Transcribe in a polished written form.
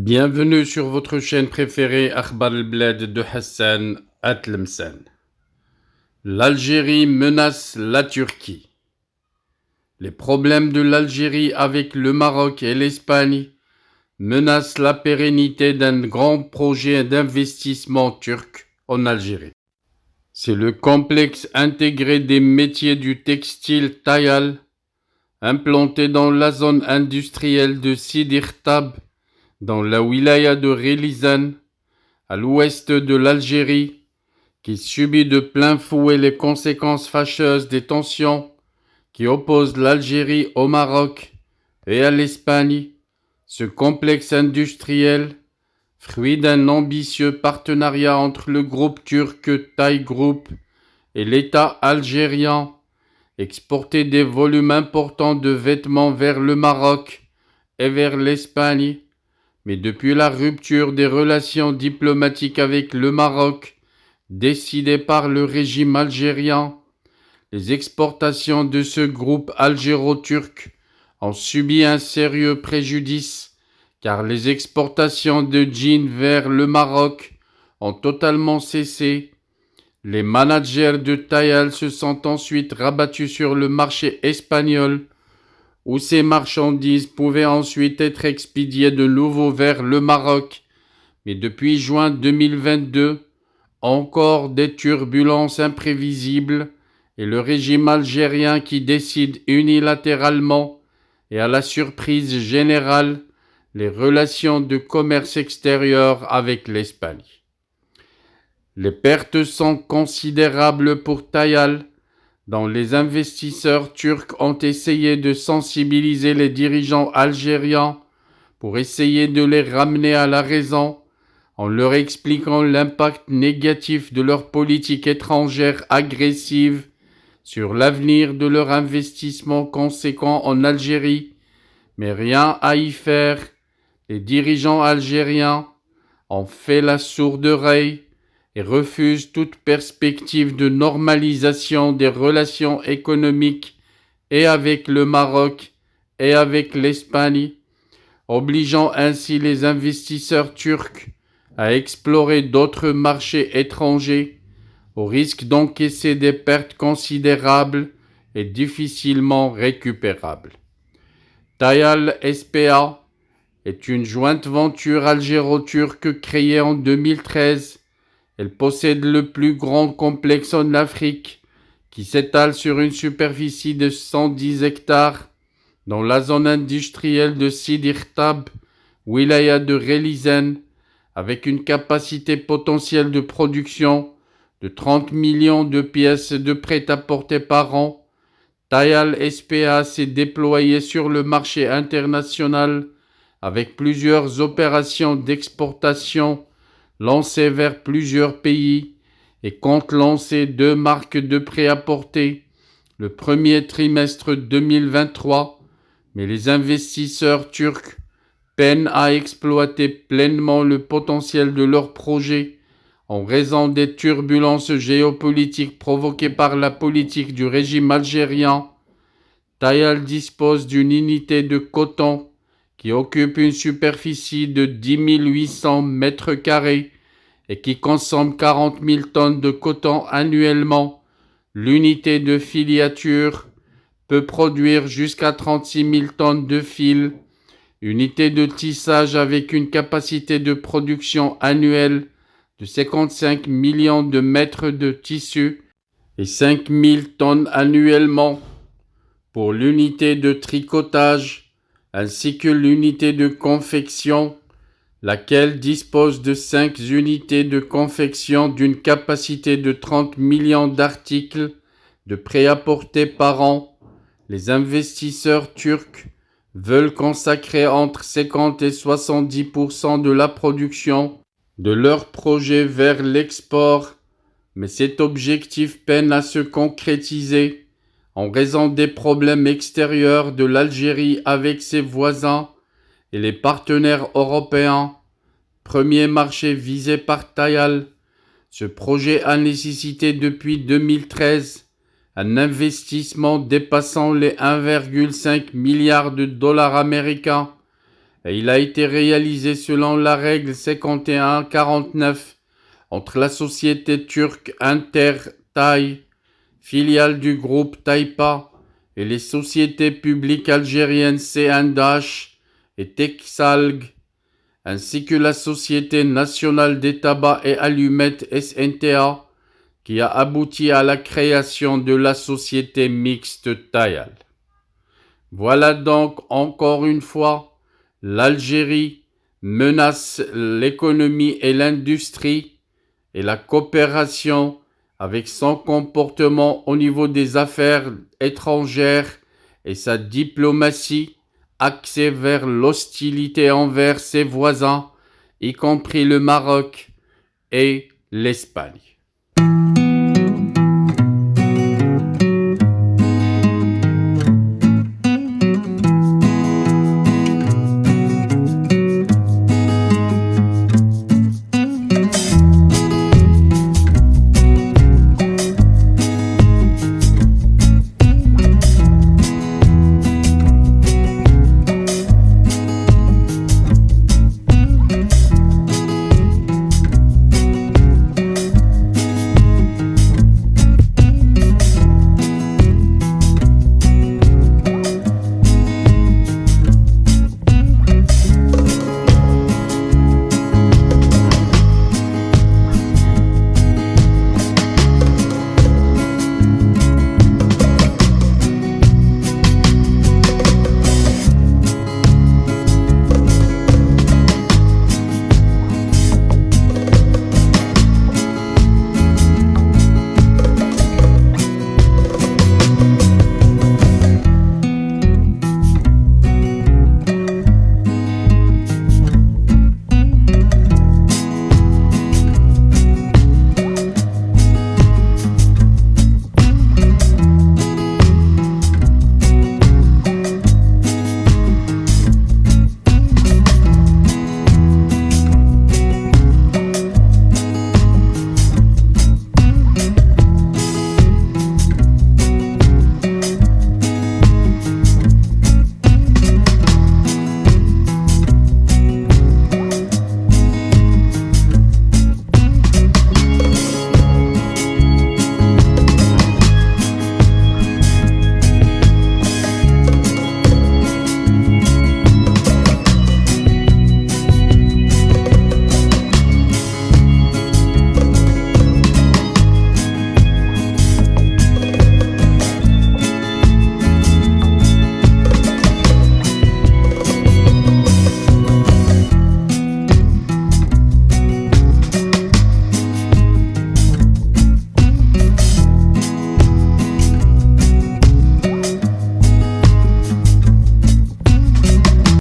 Bienvenue sur votre chaîne préférée Akhbar al-Bled de Hassan Atlemsan. L'Algérie menace la Turquie. Les problèmes de l'Algérie avec le Maroc et l'Espagne menacent la pérennité d'un grand projet d'investissement turc en Algérie. C'est le complexe intégré des métiers du textile Tayal, implanté dans la zone industrielle de Sidi Ktab, dans la wilaya de Relizane, à l'ouest de l'Algérie, qui subit de plein fouet les conséquences fâcheuses des tensions qui opposent l'Algérie au Maroc et à l'Espagne. Ce complexe industriel, fruit d'un ambitieux partenariat entre le groupe turc Tay Group et l'État algérien, exportait des volumes importants de vêtements vers le Maroc et vers l'Espagne. Mais depuis la rupture des relations diplomatiques avec le Maroc, décidée par le régime algérien, les exportations de ce groupe algéro-turc ont subi un sérieux préjudice, car les exportations de jeans vers le Maroc ont totalement cessé. Les managers de Tayal se sont ensuite rabattus sur le marché espagnol, où ces marchandises pouvaient ensuite être expédiées de nouveau vers le Maroc. Mais depuis juin 2022, encore des turbulences imprévisibles et le régime algérien qui décide unilatéralement et à la surprise générale les relations de commerce extérieur avec l'Espagne. Les pertes sont considérables pour Tayal, dont les investisseurs turcs ont essayé de sensibiliser les dirigeants algériens pour essayer de les ramener à la raison, en leur expliquant l'impact négatif de leur politique étrangère agressive sur l'avenir de leur investissement conséquent en Algérie. Mais rien à y faire, les dirigeants algériens ont fait la sourde oreille et refusent toute perspective de normalisation des relations économiques et avec le Maroc et avec l'Espagne, obligeant ainsi les investisseurs turcs à explorer d'autres marchés étrangers au risque d'encaisser des pertes considérables et difficilement récupérables. Tayal S.p.A. est une jointe venture algéro-turque créée en 2013. Elle possède le plus grand complexe en Afrique, qui s'étale sur une superficie de 110 hectares, dans la zone industrielle de Sidi Ktab, wilaya de Relizane, avec une capacité potentielle de production de 30 millions de pièces de prêt-à-porter par an. Tayal S.p.A. s'est déployé sur le marché international avec plusieurs opérations d'exportation lancées vers plusieurs pays et compte lancer 2 marques de prêt-à-porter le premier trimestre 2023, mais les investisseurs turcs peinent à exploiter pleinement le potentiel de leur projet en raison des turbulences géopolitiques provoquées par la politique du régime algérien. Tayal dispose d'une unité de coton qui occupe une superficie de 10 800 mètres carrés et qui consomme 40 000 tonnes de coton annuellement. L'unité de filiature peut produire jusqu'à 36 000 tonnes de fil. Unité de tissage avec une capacité de production annuelle de 55 millions de mètres de tissu et 5 000 tonnes annuellement. Pour l'unité de tricotage, ainsi que l'unité de confection, laquelle dispose de 5 unités de confection d'une capacité de 30 millions d'articles de prêt-à-porter par an. Les investisseurs turcs veulent consacrer entre 50 et 70% de la production de leur projet vers l'export, mais cet objectif peine à se concrétiser en raison des problèmes extérieurs de l'Algérie avec ses voisins et les partenaires européens. Premier marché visé par Tayal, ce projet a nécessité depuis 2013 un investissement dépassant les 1,5 milliard de dollars américains et il a été réalisé selon la règle 51-49 entre la société turque Intertay, filiale du groupe Taypa, et les sociétés publiques algériennes C1H et Texalg, ainsi que la Société nationale des tabacs et allumettes SNTA, qui a abouti à la création de la société mixte Tayal. Voilà donc encore une fois, l'Algérie menace l'économie et l'industrie et la coopération avec son comportement au niveau des affaires étrangères et sa diplomatie axée vers l'hostilité envers ses voisins, y compris le Maroc et l'Espagne.